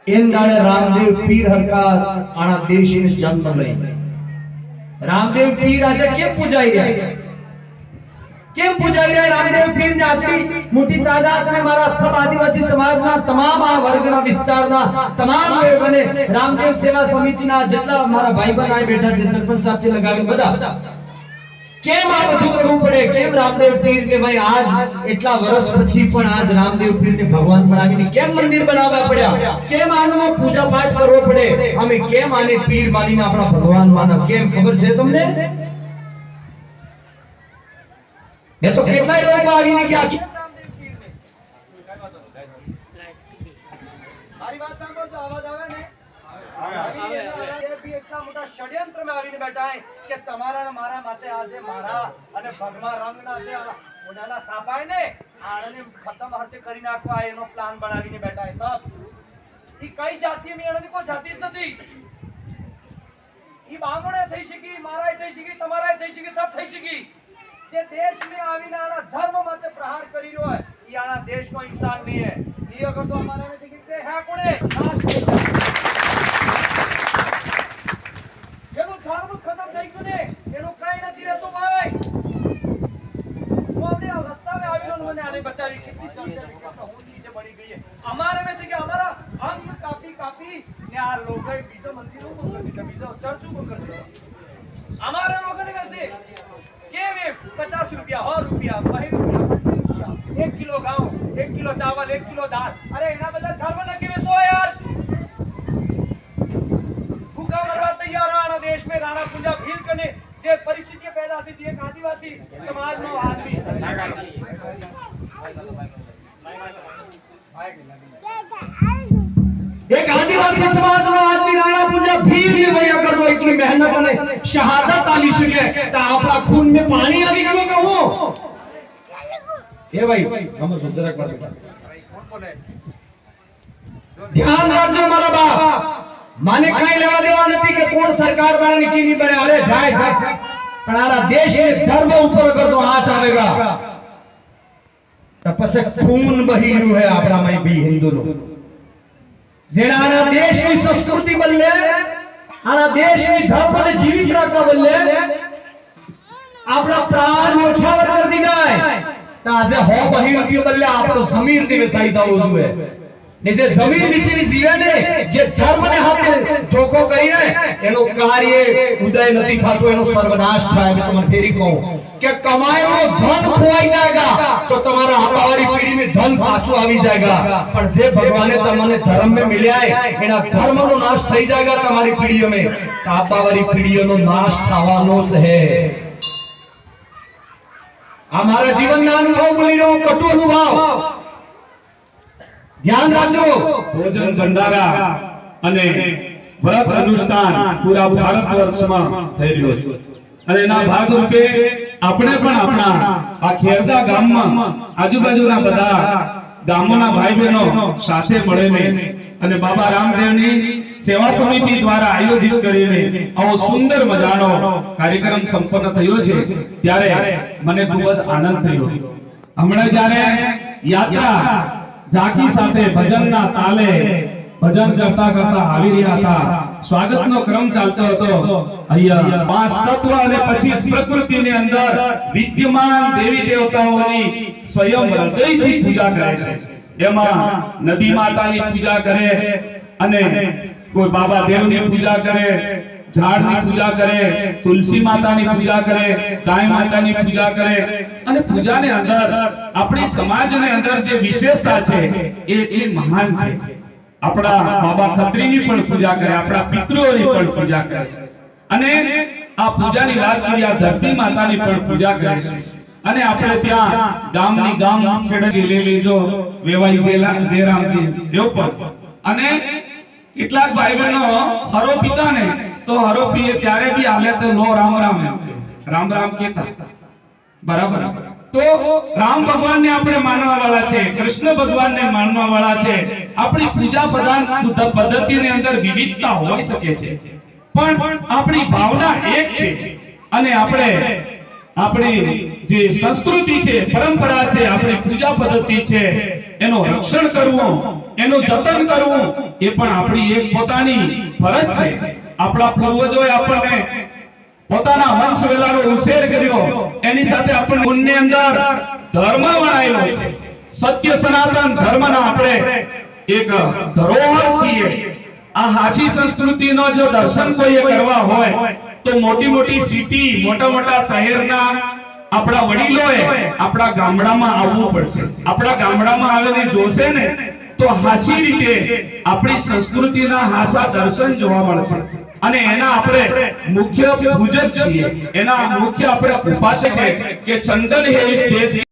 इन दाड़े रामदेव पीर हरकार आना देश में जन्म लई रामदेव पीर आज केम पूजाई रहा रामदेव पीर ने आटली मोटी तादाद में मारा सब आदिवासी समाजना तमाम आ वर्गना विस्ताરના તમામ લોકોને રામદેવ સેવા સમિતિના જેટલા મારા ભાઈબંધ આ બેઠા છે સરપંચ સાહેબથી લગાવીને બધા કેમ આ બધું કરવું પડે કેમ રામદેવ પીર કે ભાઈ આજ એટલા વર્ષ પછી પણ આજ રામદેવ પીરને ભગવાન બનાવીને કેમ મંદિર બનાવવા પડ્યા કેમ આનો પૂજા પાઠ કરવો પડે અમે કેમ આને પીર માનીને આપણા ભગવાન માનવ કેમ ખબર છે તમને ये तो कितना लोग आगे क्या सारी बात सांभो तो आवाज आवे ने ये भी इतना मोटा षड्यंत्र में आવીને બેઠા है કે તમારા ને મારા માથે આજે મારા અને ભગવા રંગના જે ઓડાલા સાપાય ને આને ખતમ હરતે કરી નાખવા એનો પ્લાન બનાવીને બેઠા है सब ઈ કઈ જાતિ મે એની કોઈ જાતિ જ નથી ઈ બામણે થઈ શકી મારાય થઈ શકી તમારાય થઈ શકી सब થઈ શકી જે દેશ में આવીને આના ધર્મ માટે પ્રહાર કરી રહ્યો है ઈ આના દેશનો ઇન્સાન નહીં है ઈ અગર તો અમારા में टिकट है कोणे नाश થઈ જાય જેનો ધર્મ ખતમ થઈ ગયો ને એનો કઈ નથી રહેતો ભાઈ હું આપણે આ રસ્તામાં આવીને મને આને બતાવી કેટલી ચર્ચા હું ચીજે બની ગઈ है અમારે में છે કે અમારા અંગ કાપી કાપી ને આ લોકોએ બીજો મંદિરો કો કરી દીધા બીજો ચર્ચો કો કરી દીધા हमारे लोगों ने कैसे के वे 50 रुपया और रुपया 20 रुपया 1 किलो गांव 1 किलो चावल 1 किलो दाल अरे इना बदल धर्म न के सो यार भूखा मरवा तैयार आना देश में राणा पूजा भील करने जे परिस्थिति पैदा थी एक आदिवासी समाज में आदमी एक आदिवासी समाज नो आदमी राणा पूजा भील ने भाई अगर वो इतनी मेहनत ने शहादत आली सके तो आपला खून में पानी आवी गयो के हो ए भाई हम सोचरा कर कौन बोले ध्यान रखજો મારા બાપ માને કાઈ લેવા દેવા નથી કે કોણ સરકાર બને ની ની બને અરે જાય સાહેબ પણ આરા દેશ ને ધર્મ ઉપર અગર તો આંચ આવેगा તો પછી खून बही રહ્યું है આપણા માં भी हिंदू નો જેના આના દેશની સંસ્કૃતિ બદલે આના દેશની ધર્મને જીવિત રાખવા બદલે આપણા પ્રાણ ન્યોછાવર કરી દીધા તો આજે હો બહી રૂપિયો બદલે આપણો જમીર દિવસ આવી જાવું જોઈએ ને જે જમીર વિશેની જીવે ને જે ધર્મને હાથે ધોકો કરીને એનો કાર્ય ઉદય નથી થતો એનો સર્વનાશ થાય मैं તમને ફેરી કહું કે કમાયેલો ધન ખોવાઈ જાયगा તો તમારા આપાવાળી પેઢી में धन પાછું આવી જાયगा પણ જે ભગવાને તમને ધર્મ में मिल्या है એના ધર્મનો નાશ થઈ જાયगा તમારી પેઢીઓ में આપાવાળી પેઢીઓનો નાશ થવાનો છે हमारा जीवनના અનુભવ બોલી રહ્યો કટુ અનુભવ ध्यान રાખજો ભોજન ભંડારા અને વ્રત અનુષ્ઠાન પૂરા ભારત વર્ષમાં થઈ રહ્યો છે અને એના ભાગરૂપે આપણે પણ આપણા આ ખેરદા ગામમાં આજુબાજુના બધા ગામોના ભાઈ બહેનો સાથે મળીને અને બાબા રામદેવની સેવા સમિતિ દ્વારા આયોજિત કરીને આવો સુંદર મજાનો કાર્યક્રમ સંપન્ન થયો છે ત્યારે મને ખૂબ જ આનંદ થયો હમણાં જ્યારે યાત્રા झाकी साथे भजनना ताले भजन करता करता આવી રહ્યા હતા સ્વાગતનો ક્રમ ચાલતો હતો અહીંયા પાંચ તત્વ અને પછી પ્રકૃતિની અંદર વિદ્યમાન દેવી દેવતાઓની સ્વયં હૃદયથી પૂજા કરે છે એમાં નદી માતાની પૂજા કરે અને કોઈ બાબા દેવની પૂજા કરે झाड़नी पूजा करे तुलसी माता ની पूजा करे गाय माता ની पूजा करे અને પૂજા ને અંદર આપણી સમાજ ને અંદર જે વિશેષતા છે એ મહાન છે આપણા બાબા ખત્રીની પણ પૂજા કરે આપણા પિતૃઓની પણ પૂજા કરે છે અને આ પૂજાની વાત કરી આ ધરતી માતાની પણ પૂજા કરે છે અને આપણે ત્યાં ગામની ગામ ખેડજી લઈ લેજો વેવાઈ જેરામજી દેવ પણ અને કેટલાક ભાઈ બહેનો હરો પિતા ને तो हरो पिए त्यारे भी आले तो लो राम राम राम राम कहता बराबर तो राम भगवान ने अपने मानवा वाला छे कृष्ण भगवान ने मानवा वाला छे अपनी पूजा प्रदान पद्धति ने अंदर विविधता होई सके छे पण अपनी भावना एक छे अने આપણે આપણી જે સંસ્કૃતિ છે પરંપરા છે આપણી પૂજા પદ્ધતિ છે એનું રક્ષણ કરવું, એનું જતન કરવું એ પણ આપણી એક પોતાની ફરજ છે. આપણા પૂર્વજોએ આપણને પોતાના વંશ વેલાનો ઉછેર કર્યો, એની સાથે આપણને પુણ્યની અંદર ધર્મ વણાયેલો છે. સત્ય સનાતન ધર્મના આપણે એક ધરોહર છીએ. આ હાચી સંસ્કૃતિનો જો દર્શન કોઈએ કરવા હોય તો મોટી મોટી સિટી, મોટા મોટા શહેરના આપણા વડીલોએ આપણા ગામડામાં આવવું પડશે. આપણા ગામડામાં આવીને જોશે ને તો હાચી રીતે આપણી સંસ્કૃતિના હાચા દર્શન જોવા મળશે. અને એના આપણે મુખ્ય પૂજક છીએ, એના મુખ્ય આપણે ઉપાસક છે કે ચંદન હે ઇસ દેશ